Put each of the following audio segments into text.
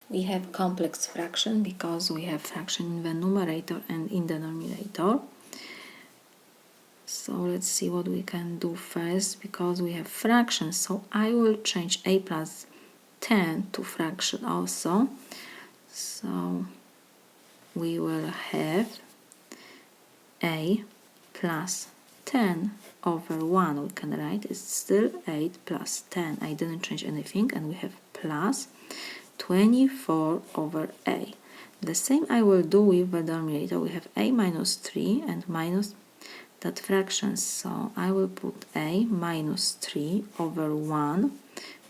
We have complex fraction because we have fraction in the numerator and in the denominator. So let's see what we can do first, because we have fractions. So I will change a plus 10 to fraction also. So we will have a plus 10 over 1. We can write it's still 8 plus 10. I didn't change anything, and we have plus 24 over a. The same I will do with the denominator. We have a minus 3 and minus that fraction. So I will put a minus 3 over 1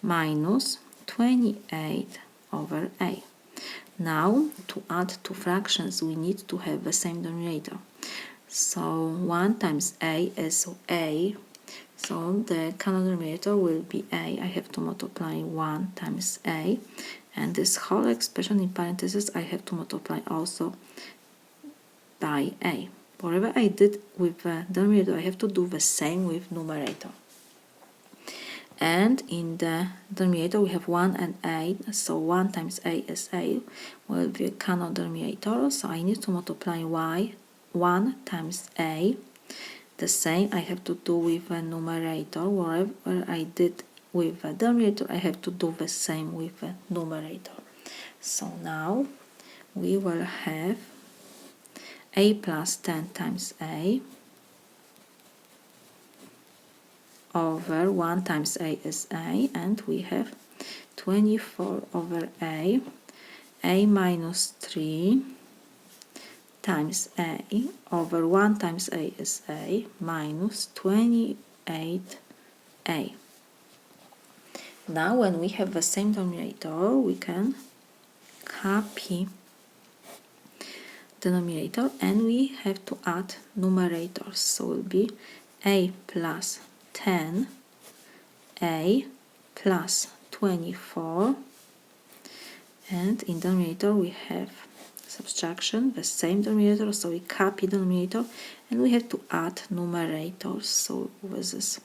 minus 28 over a. Now, to add two fractions, we need to have the same denominator. So 1 times a is a. So the common denominator will be a. I have to multiply 1 times a. And this whole expression in parentheses I have to multiply also by a. Whatever I did with the denominator, I have to do the same with numerator. And in the denominator we have 1 and a, so 1 times a is a, will be a common denominator, so I need to multiply 1 times a. The same I have to do with the numerator. Whatever I did with the denominator, I have to do the same with the numerator. So now we will have a plus 10 times a over 1 times a is a, and we have 24 over a minus 3 times a over 1 times a is a minus 28a. Now when we have the same denominator, we can copy denominator and we have to add numerators. So it will be a plus 10, a plus 24, and in denominator we have subtraction, the same denominator, so we copy denominator and we have to add numerators. So this is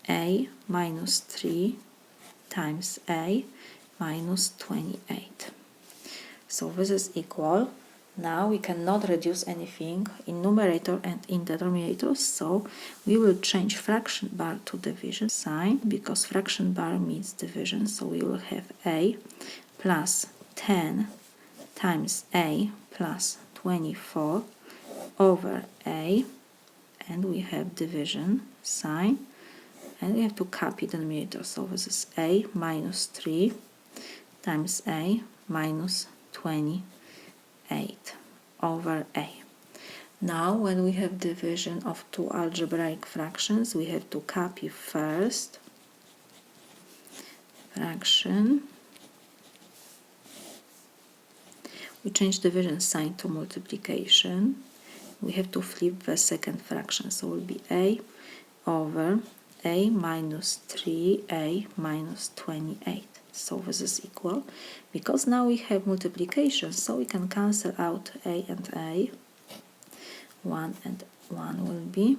a minus 3 times a minus 28. So this is equal. Now we cannot reduce anything in numerator and in the denominator, so we will change fraction bar to division sign, because fraction bar means division. So we will have a plus 10 times a plus 24 over a, and we have division sign, and we have to copy the denominator. So this is a minus 3 times a minus 28 over a. Now when we have division of two algebraic fractions, we have to copy first fraction. We change division sign to multiplication. We have to flip the second fraction, so it will be a over a minus 3a minus 28. So this is equal, because now we have multiplication, so we can cancel out a and a. 1 and 1 will be.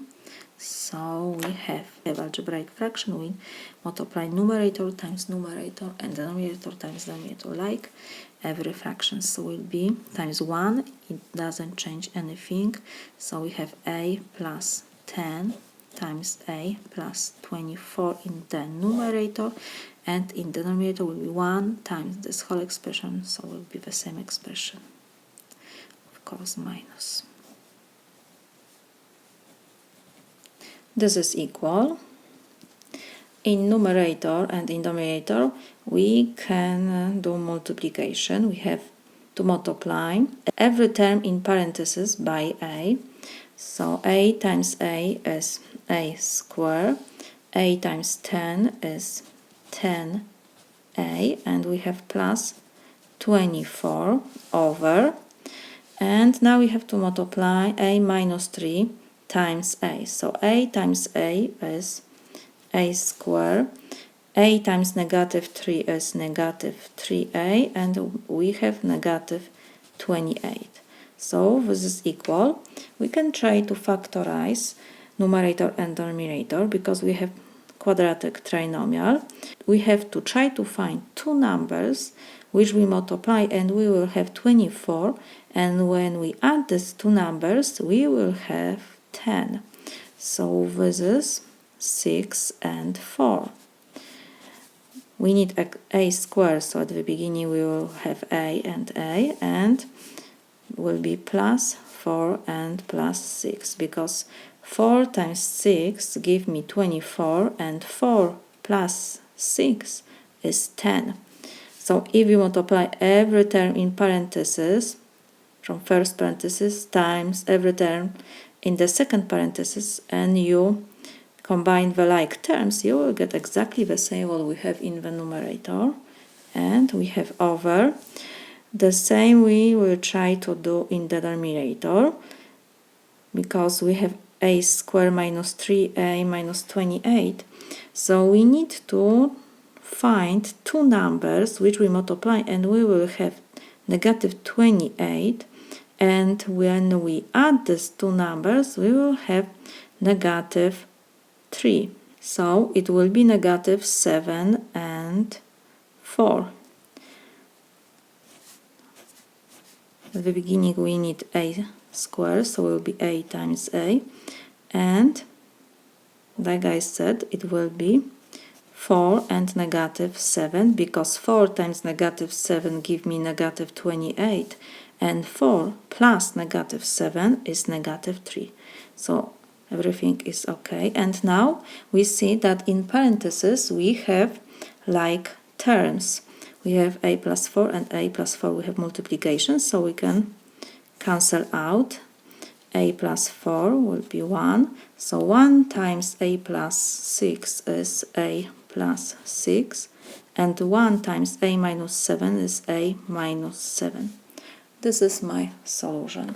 So we have algebraic fraction. We multiply numerator times numerator and denominator times denominator, like every fraction. So will be times 1. It doesn't change anything. So we have a plus 10 times a plus 24 in the numerator, and in the denominator will be 1 times this whole expression, so it will be the same expression, of course, minus. This is equal. In numerator and in denominator we can do multiplication. We have to multiply every term in parentheses by a. So a times a is a square, a times 10 is 10a, and we have plus 24 over, and now we have to multiply a minus 3 times a. So a times a is a square, a times negative 3 is negative 3a, and we have negative 28. So this is equal. We can try to factorize numerator and denominator, because we have quadratic trinomial. We have to try to find two numbers which we multiply, and we will have 24, and when we add these two numbers we will have 10. So this is 6 and 4. We need a square, so at the beginning we will have a, and will be plus 4 and plus 6, because 4 times 6 give me 24, and 4 plus 6 is 10. So if you multiply every term in parentheses, from first parenthesis, times every term in the second parenthesis, and you combine the like terms, you will get exactly the same what we have in the numerator, and we have over. The same we will try to do in the denominator, because we have a squared minus 3a minus 28. So we need to find two numbers which we multiply, and we will have negative 28, and when we add these two numbers we will have negative 3. So it will be negative 7 and 4. At the beginning we need a square, so it will be a times a, and like I said, it will be 4 and negative 7, because 4 times negative 7 give me negative 28, and 4 plus negative 7 is negative 3. So everything is okay. And now we see that in parentheses we have like terms. We have a plus 4 and a plus 4. We have multiplication, so we can cancel out. A plus 4 will be 1. So 1 times a plus 6 is a plus 6. And 1 times a minus 7 is a minus 7. This is my solution.